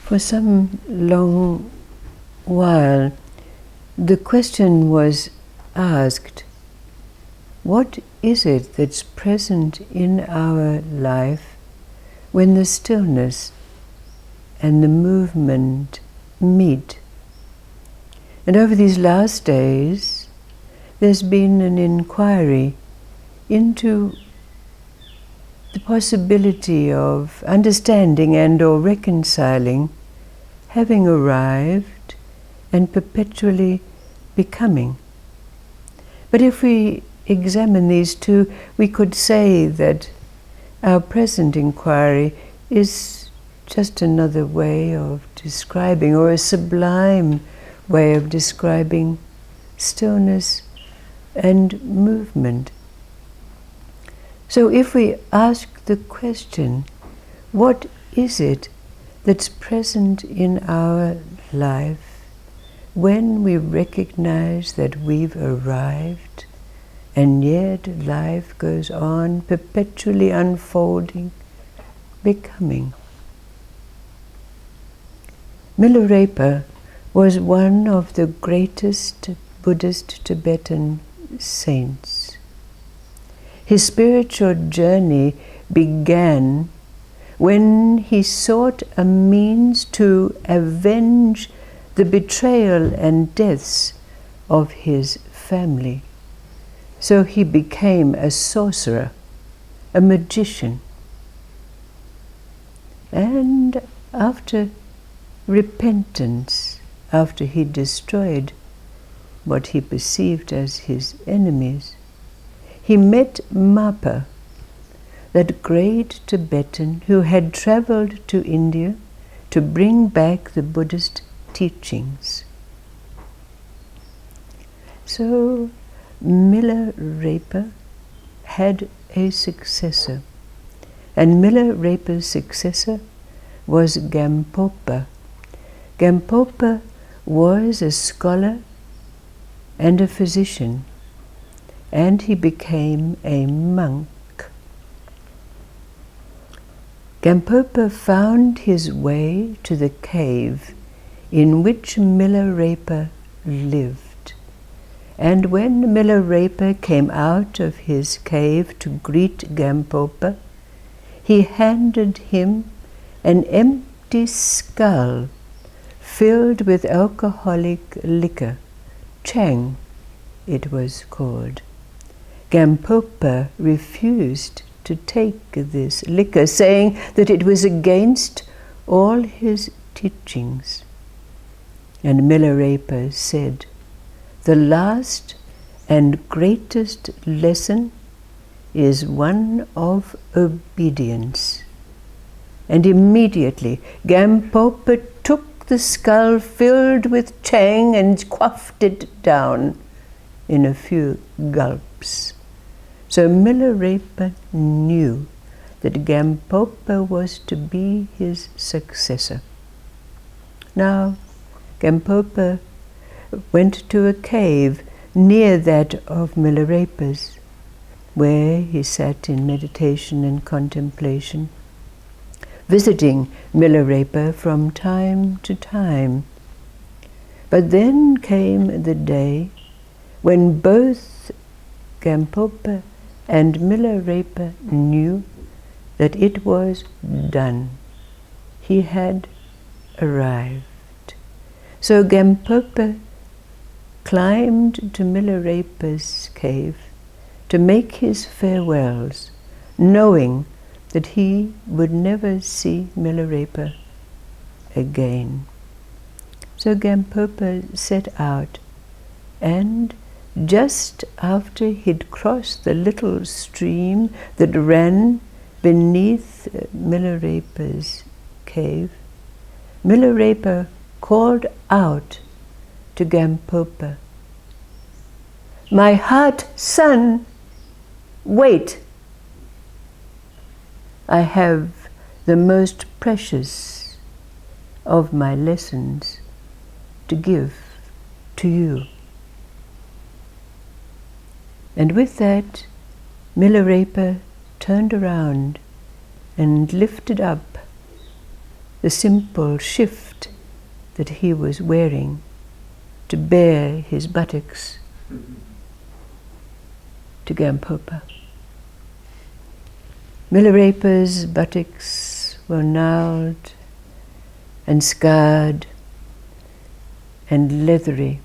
For some long while, the question was asked, what is it that's present in our life when the stillness and the movement meet? And over these last days, there's been an inquiry into the possibility of understanding and or reconciling, having arrived and perpetually becoming. But if we examine these two, we could say that our present inquiry is just another way of describing, or a sublime way of describing, stillness and movement. So if we ask the question, what is it that's present in our life when we recognize that we've arrived and yet life goes on perpetually unfolding, becoming? Milarepa was one of the greatest Buddhist Tibetan saints. His spiritual journey began when he sought a means to avenge the betrayal and deaths of his family. So he became a sorcerer, a magician. And after repentance, after he destroyed what he perceived as his enemies, he met Marpa, that great Tibetan who had traveled to India to bring back the Buddhist teachings. So Milarepa had a successor, and Milarepa's successor was Gampopa. Gampopa was a scholar and a physician, and he became a monk. Gampopa found his way to the cave in which Milarepa lived. And when Milarepa came out of his cave to greet Gampopa, he handed him an empty skull filled with alcoholic liquor, Chang it was called. Gampopa refused to take this liquor, saying that it was against all his teachings. And Milarepa said, "The last and greatest lesson is one of obedience." And immediately Gampopa took the skull filled with Chang and quaffed it down in a few gulps. So Milarepa knew that Gampopa was to be his successor. Now, Gampopa went to a cave near that of Milarepa's, where he sat in meditation and contemplation, visiting Milarepa from time to time. But then came the day when both Gampopa and Milarepa knew that it was done. He had arrived. So Gampopa climbed to Milarepa's cave to make his farewells, knowing that he would never see Milarepa again. So Gampopa set out, and just after he'd crossed the little stream that ran beneath Milarepa's cave, Milarepa called out to Gampopa, "My heart son, wait. I have the most precious of my lessons to give to you." And with that, Milarepa turned around and lifted up the simple shift that he was wearing to bare his buttocks to Gampopa. Milarepa's buttocks were gnarled and scarred and leathery,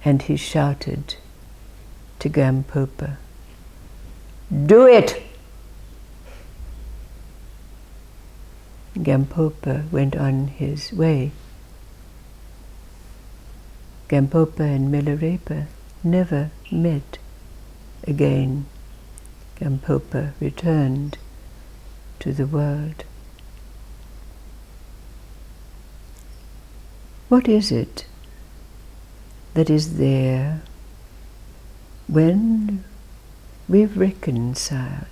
and he shouted to Gampopa, "Do it!" Gampopa went on his way. Gampopa and Milarepa never met again. Gampopa returned to the world. What is it that is there when we've reconciled,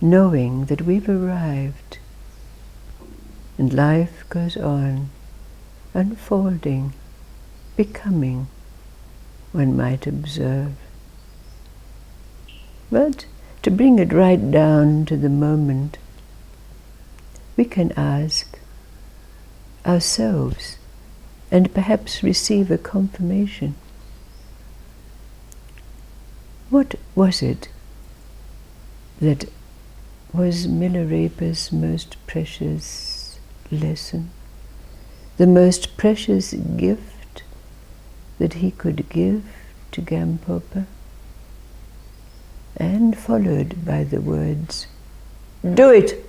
knowing that we've arrived and life goes on, unfolding, becoming, one might observe. But to bring it right down to the moment, we can ask ourselves and perhaps receive a confirmation. What was it that was Milarepa's most precious lesson, the most precious gift that he could give to Gampopa? And followed by the words, "Do it!"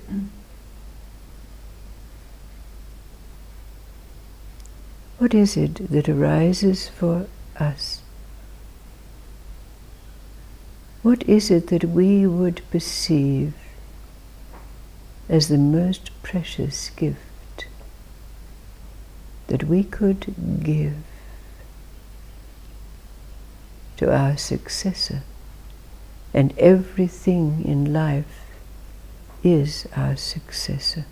What is it that arises for us? What is it that we would perceive as the most precious gift that we could give to our successor? And everything in life is our successor.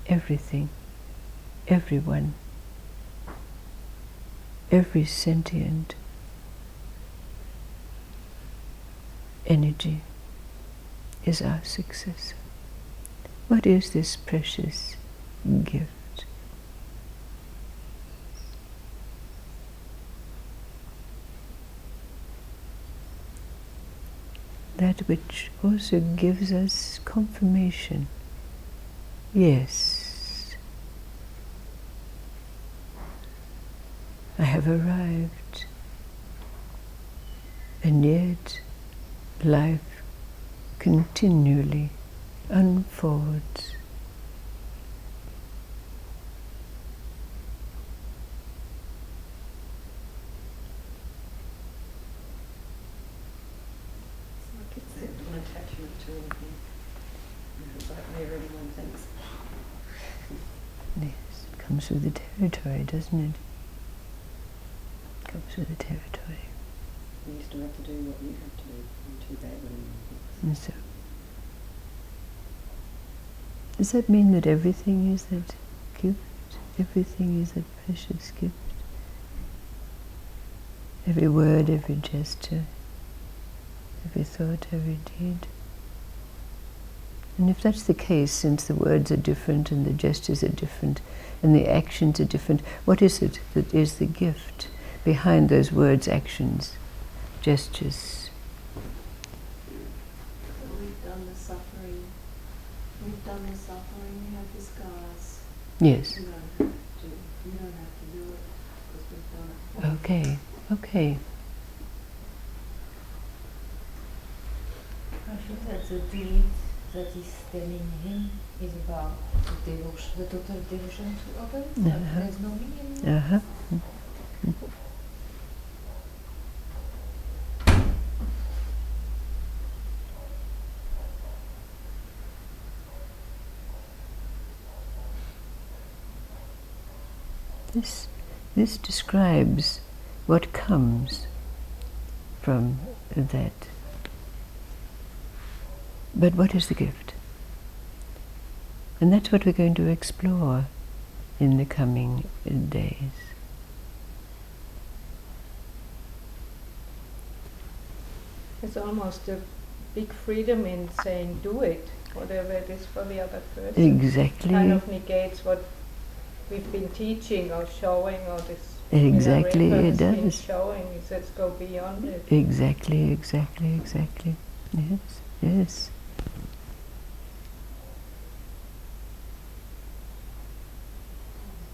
Everything, everyone, every sentient energy is our successor. What is this precious gift? That which also gives us confirmation. Yes, I have arrived, and yet life continually unfolds. Yes, it comes with the territory, doesn't it? It comes with the territory. You used to have to do what you have to do. Too bad when And so, does that mean that everything is that gift? Everything is that precious gift? Every word, every gesture, every thought, every deed? And if that's the case, since the words are different and the gestures are different and the actions are different, what is it that is the gift behind those words, actions, gestures? We've done the suffering. We've done the suffering. We have the scars. Yes. You don't have to do it because we've done it. Okay, okay. I think that the deed that is telling him is about the total devotion to others. There's no meaning. Uh-huh. This describes what comes from that. But what is the gift? And that's what we're going to explore in the coming days. It's almost a big freedom in saying do it, whatever it is for the other person. Exactly. Kind of negates what we've been teaching or showing, or this Exactly, Milarepa it has been does. showing. He says go beyond it. Exactly, exactly, exactly. Yes, yes.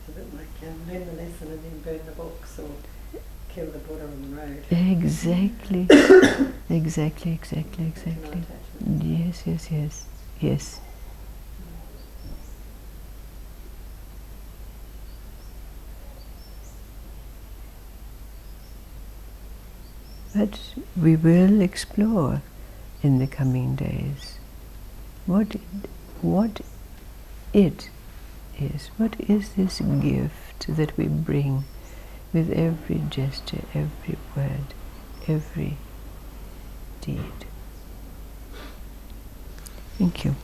It's a bit like learn the lesson and then burn the books or kill the Buddha on the road. Exactly. Exactly, exactly, exactly. Yes, yes, yes, yes. But we will explore in the coming days what it is. What is this gift that we bring with every gesture, every word, every deed? Thank you.